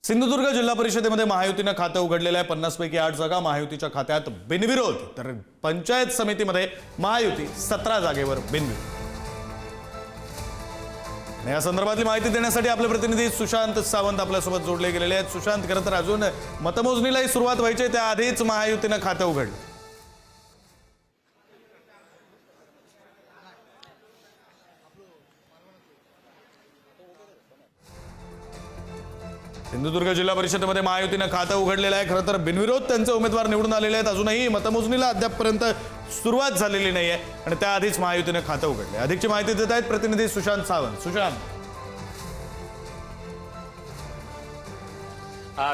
सिंधुदुर्ग जिल्हा परिषदेमध्ये महायुतीनं खातं उघडलेलं आहे। 50 पैकी 8 जागा महायुतीच्या खात्यात बिनविरोध, तर पंचायत समितीमध्ये महायुती 17 जागेवर बिनविरोध। या संदर्भातली माहिती देण्यासाठी आपले प्रतिनिधी सुशांत सावंत आपल्यासोबत जोडले गेलेले आहेत। सुशांत, खरं तर अजून मतमोजणीलाही सुरुवात व्हायची, त्याआधीच महायुतीनं खातं उघडलं। सिंधुदुर्ग जिल्हा परिषदेमध्ये महायुतीनं खातं उघडलेलं आहे। खरं तर बिनविरोध त्यांचे उमेदवार निवडून आलेले आहेत। अजूनही मतमोजणीला अद्यापपर्यंत सुरुवात झालेली नाहीये आणि त्याआधीच महायुतीनं खातं उघडले। अधिकची माहिती देत आहेत प्रतिनिधी सुशांत सावंत। सुशांत,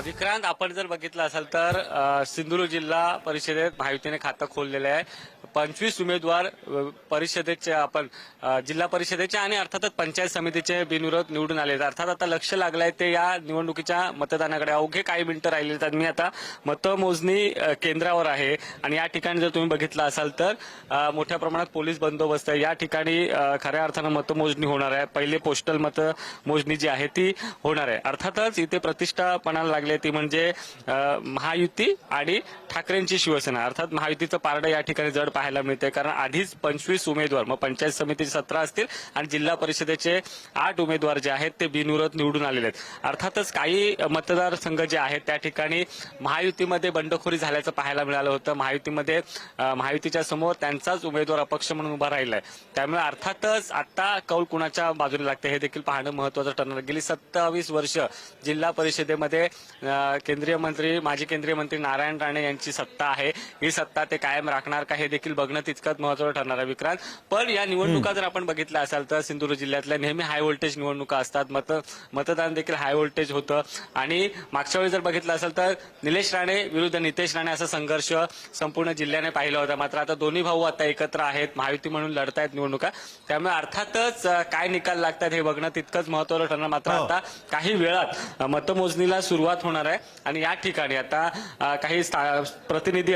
विक्रांत, आपण जर बघितलं असाल तर सिंधुदुर्ग जिल्हा परिषदेत महायुतीने खातं खोललेलं आहे। 25 उमेदवार परिषदेचे आपण जिल्हा परिषदेचे आणि अर्थातच पंचायत समितीचे बिनविरोध निवडून आले। अर्थात आता लक्ष लागलंय ते या निवडणुकीच्या मतदानाकडे। अवघे काही मिनिटं राहिले तर मी आता मतमोजणी केंद्रावर आहे आणि या ठिकाणी जर तुम्ही बघितलं असाल तर मोठ्या प्रमाणात पोलीस बंदोबस्त आहे। या ठिकाणी खऱ्या अर्थानं मतमोजणी होणार आहे। पहिले पोस्टल मतमोजणी जी आहे ती होणार आहे। अर्थातच इथे प्रतिष्ठा पणाला लागली ती म्हणजे महायुती आणि ठाकरेंची शिवसेना। अर्थात महायुतीचं पारडं या ठिकाणी जड पाहायला मिळते, कारण आधीच 25 उमेदवार, मग पंचायत समितीचे 17 असतील आणि जिल्हा परिषदेचे 8 उमेदवार जे आहेत ते बिनविरोध निवडून आलेले आहेत। अर्थातच काही मतदारसंघ जे आहेत त्या ठिकाणी महायुतीमध्ये बंडखोरी झाल्याचं पाहायला मिळालं होतं। महायुतीच्या समोर त्यांचाच उमेदवार अपक्ष म्हणून उभा राहिलाय। त्यामुळे अर्थातच आता कौल कुणाच्या बाजूला लागते हे देखील पाहणं महत्त्वाचं ठरणार। गेली 27 वर्ष जिल्हा परिषदेमध्ये माजी केंद्रीय मंत्री नारायण राणे यांची सत्ता आहे। ही सत्ता ते कायम राखणार का हे देखील बघणं तितकंच महत्त्वाचं ठरणार आहे विक्रांत। पण या निवडणुका जर आपण बघितल्या असाल तर सिंधुदुर्ग जिल्ह्यातल्या नेहमी हाय व्होल्टेज निवडणुका असतात। मतदान देखील हाय व्होल्टेज होतं आणि मागच्या वेळी जर बघितलं असेल तर निलेश राणे विरुद्ध नितेश राणे असा संघर्ष संपूर्ण जिल्ह्याने पाहिला होता। मात्र आता दोन्ही भाऊ आता एकत्र आहेत, महायुती म्हणून लढतायत निवडणुका। त्यामुळे अर्थातच काय निकाल लागतात हे बघणं तितकंच महत्त्वाचं ठरणार। मात्र आता काही वेळात मतमोजणीला सुरुवात होणार आहे आणि या ठिकाणी आता काही प्रतिनिधी